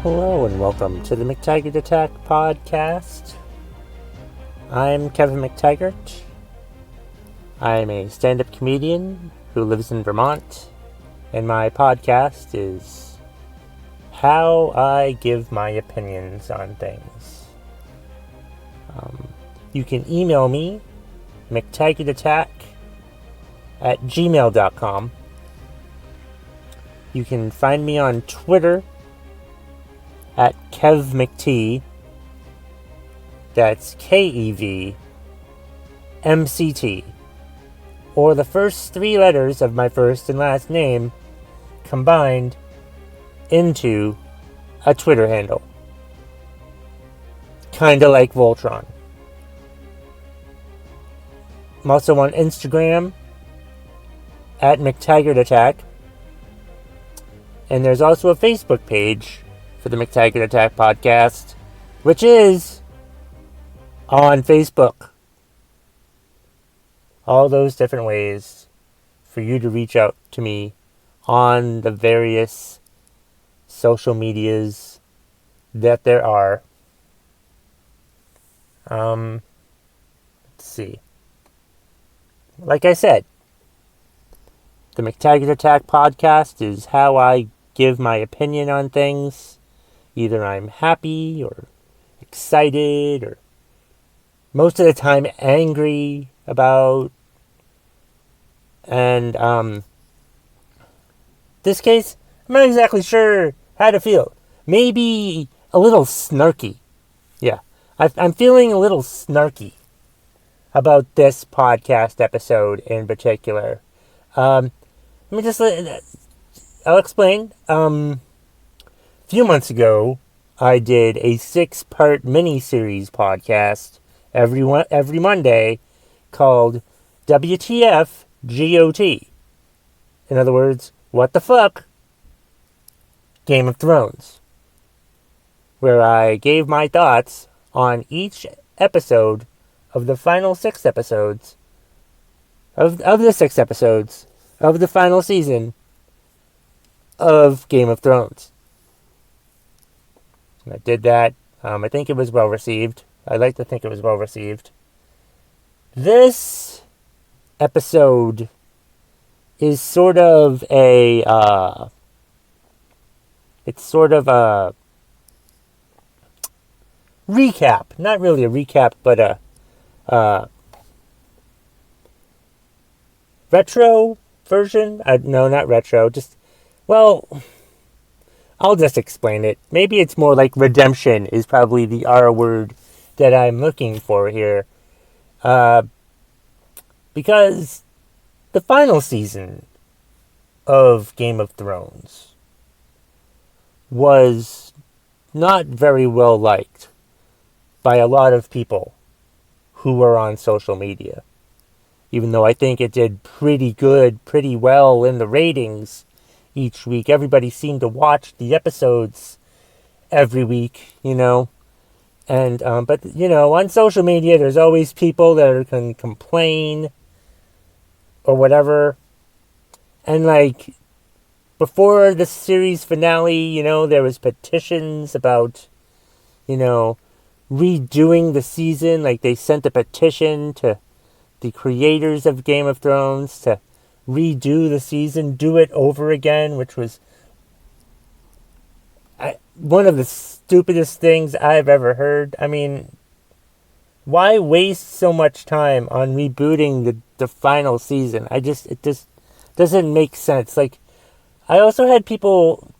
Hello and welcome to the McTaggart Attack podcast. I'm Kevin McTaggart. I'm a stand-up comedian who lives in Vermont, and my podcast is how I give my opinions on things. You can email me, mctaggartattack@gmail.com. You can find me on Twitter at KevMcT. That's KEVMCT. Or the first three letters of my first and last name combined into a Twitter handle. Kinda like Voltron. I'm also on Instagram at McTaggart Attack. And there's also a Facebook page for the McTaggart Attack podcast, which is on Facebook. All those different ways for you to reach out to me on the various social medias that there are. Let's see. Like I said, the McTaggart Attack podcast is how I give my opinion on things. Either I'm happy or excited or most of the time angry about. And this case, I'm not exactly sure how to feel. Maybe a little snarky. Yeah, I'm feeling a little snarky about this podcast episode in particular. I'll explain. A few months ago, I did a 6-part mini-series podcast every Monday called WTF GOT. In other words, what the fuck? Game of Thrones. Where I gave my thoughts on each episode of the final 6 episodes of the 6 episodes of the final season of Game of Thrones. I did that. I think it was well received. I like to think it was well received. This episode is sort of a recap. Not really a recap, but a retro version. No, not retro. I'll just explain it. Maybe it's more like redemption is probably the R word that I'm looking for here. Because the final season of Game of Thrones was not very well liked by a lot of people who were on social media. Even though I think it did pretty well in the ratings each week. Everybody seemed to watch the episodes every week, And, on social media, there's always people that can complain or whatever. And, before the series finale, there was petitions about, redoing the season. They sent a petition to the creators of Game of Thrones to redo the season, do it over again, which was one of the stupidest things I've ever heard. I mean, why waste so much time on rebooting the final season? It just doesn't make sense. I also had people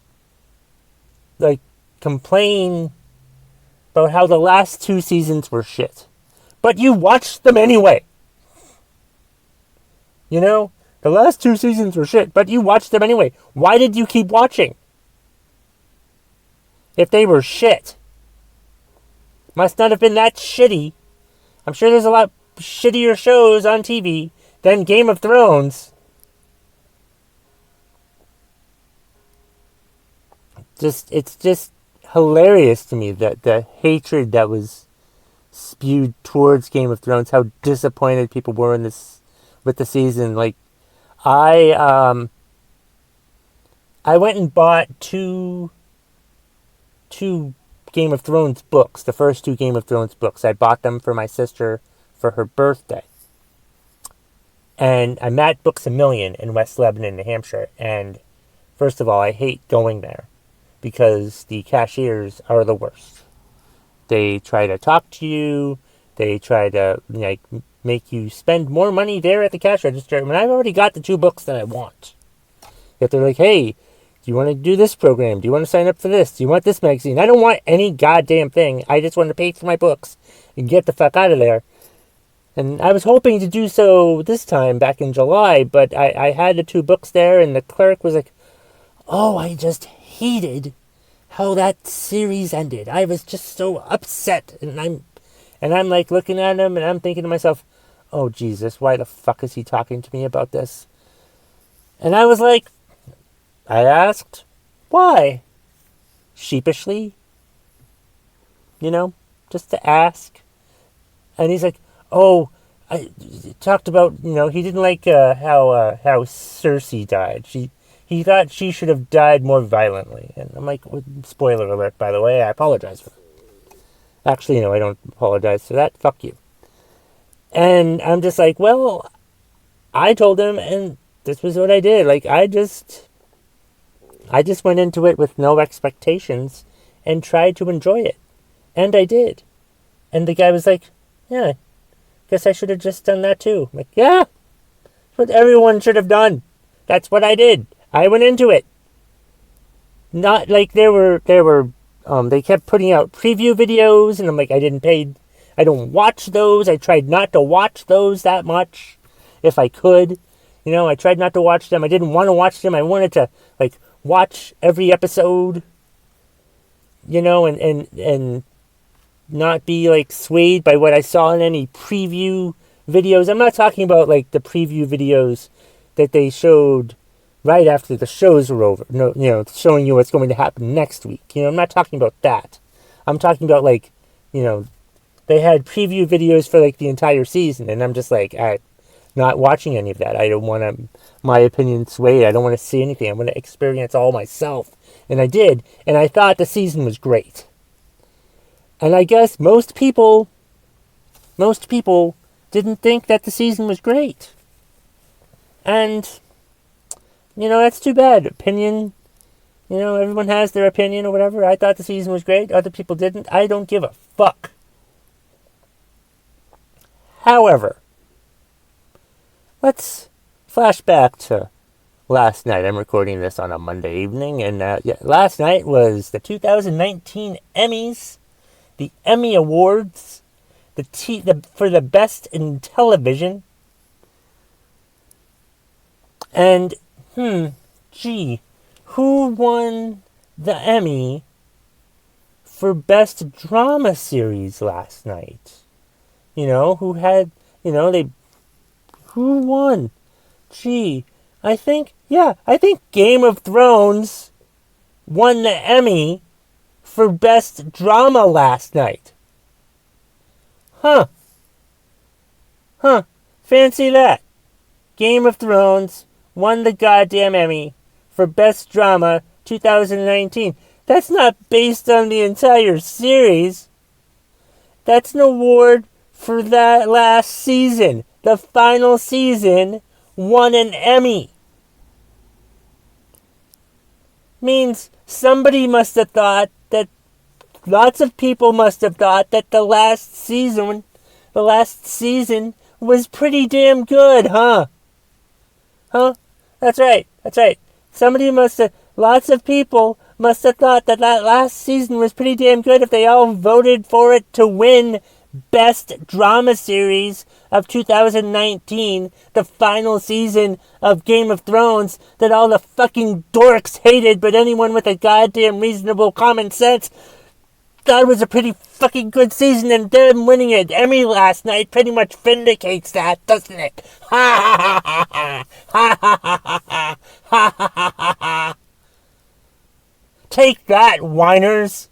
complain about how the last 2 seasons were shit, but you watched them anyway. The last 2 seasons were shit, but you watched them anyway. Why did you keep watching? If they were shit. Must not have been that shitty. I'm sure there's a lot shittier shows on TV than Game of Thrones. It's just hilarious to me that the hatred that was spewed towards Game of Thrones, how disappointed people were with the season. I went and bought two two Game of Thrones books, the first two Game of Thrones books. I bought them for my sister for her birthday. And I'm at Books A Million in West Lebanon, New Hampshire. And first of all, I hate going there because the cashiers are the worst. They try to talk to you. They try to make you spend more money there at the cash register when I've already got the two books that I want. Yet they're like, hey, do you want to do this program? Do you want to sign up for this? Do you want this magazine? I don't want any goddamn thing. I just want to pay for my books and get the fuck out of there. And I was hoping to do so this time back in July, but I had the two books there, and the clerk was like, oh, I just hated how that series ended. I was just so upset. And I'm like looking at him, and I'm thinking to myself, oh, Jesus, why the fuck is he talking to me about this? And I was like, I asked, why? Sheepishly, just to ask. And he's like, oh, I talked about, he didn't like how Cersei died. He thought she should have died more violently. And I'm like, spoiler alert, by the way, I apologize for that. Actually, no, I don't apologize for that. Fuck you. And I'm just like, well, I told him, and this was what I did. Like, I just went into it with no expectations and tried to enjoy it. And I did. And the guy was like, yeah, guess I should have just done that too. I'm like, yeah, that's what everyone should have done. That's what I did. I went into it. Not like they kept putting out preview videos, and I'm like, I don't watch those. I tried not to watch those that much, if I could. I tried not to watch them. I didn't want to watch them. I wanted to, watch every episode, and not be swayed by what I saw in any preview videos. I'm not talking about the preview videos that they showed right after the shows were over. No, showing you what's going to happen next week. I'm not talking about that. I'm talking about they had preview videos for the entire season, and I'm just I'm not watching any of that. I don't want my opinion swayed. I don't want to see anything. I want to experience all myself. And I did, and I thought the season was great. And I guess most people didn't think that the season was great. And, that's too bad. Opinion, everyone has their opinion or whatever. I thought the season was great. Other people didn't. I don't give a fuck. However, let's flash back to last night. I'm recording this on a Monday evening. And last night was the 2019 Emmys. The Emmy Awards, for the best in television. And, who won the Emmy for best drama series last night? Who won? I think Game of Thrones won the Emmy for best drama last night. Huh. Fancy that. Game of Thrones won the goddamn Emmy for best drama 2019. That's not based on the entire series. That's an award for that last season. The final season won an Emmy. Means somebody must have thought that lots of people must have thought that the last season was pretty damn good, huh? That's right. Lots of people must have thought that last season was pretty damn good if they all voted for it to win Best Drama Series of 2019, the final season of Game of Thrones that all the fucking dorks hated, but anyone with a goddamn reasonable common sense thought it was a pretty fucking good season, and them winning an Emmy last night pretty much vindicates that, doesn't it? Ha ha ha ha ha ha ha ha ha ha ha. Take that, whiners.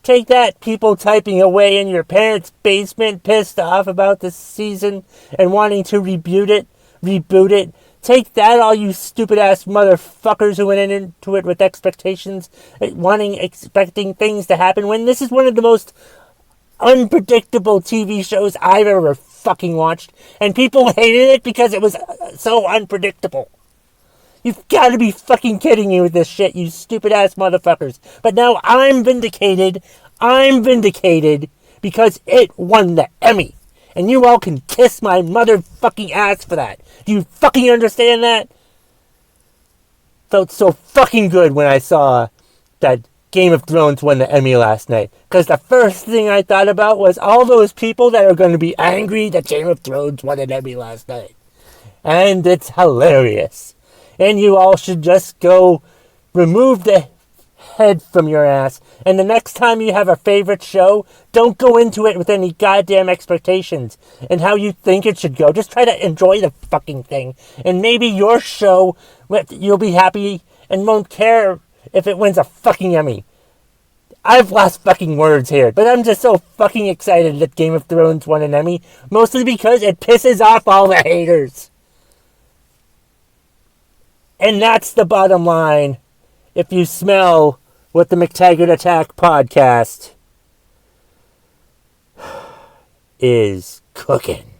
Take that, people typing away in your parents' basement, pissed off about this season and wanting to reboot it. Take that, all you stupid-ass motherfuckers who went into it with expectations, expecting things to happen, when this is one of the most unpredictable TV shows I've ever fucking watched, and people hated it because it was so unpredictable. You've got to be fucking kidding me with this shit, you stupid-ass motherfuckers. But now I'm vindicated. I'm vindicated because it won the Emmy. And you all can kiss my motherfucking ass for that. Do you fucking understand that? Felt so fucking good when I saw that Game of Thrones won the Emmy last night. Because the first thing I thought about was all those people that are going to be angry that Game of Thrones won an Emmy last night. And it's hilarious. And you all should just go remove the head from your ass. And the next time you have a favorite show, don't go into it with any goddamn expectations and how you think it should go. Just try to enjoy the fucking thing. And maybe your show, you'll be happy and won't care if it wins a fucking Emmy. I've lost fucking words here, but I'm just so fucking excited that Game of Thrones won an Emmy, mostly because it pisses off all the haters. And that's the bottom line. If you smell what the McTaggart Attack podcast is cooking.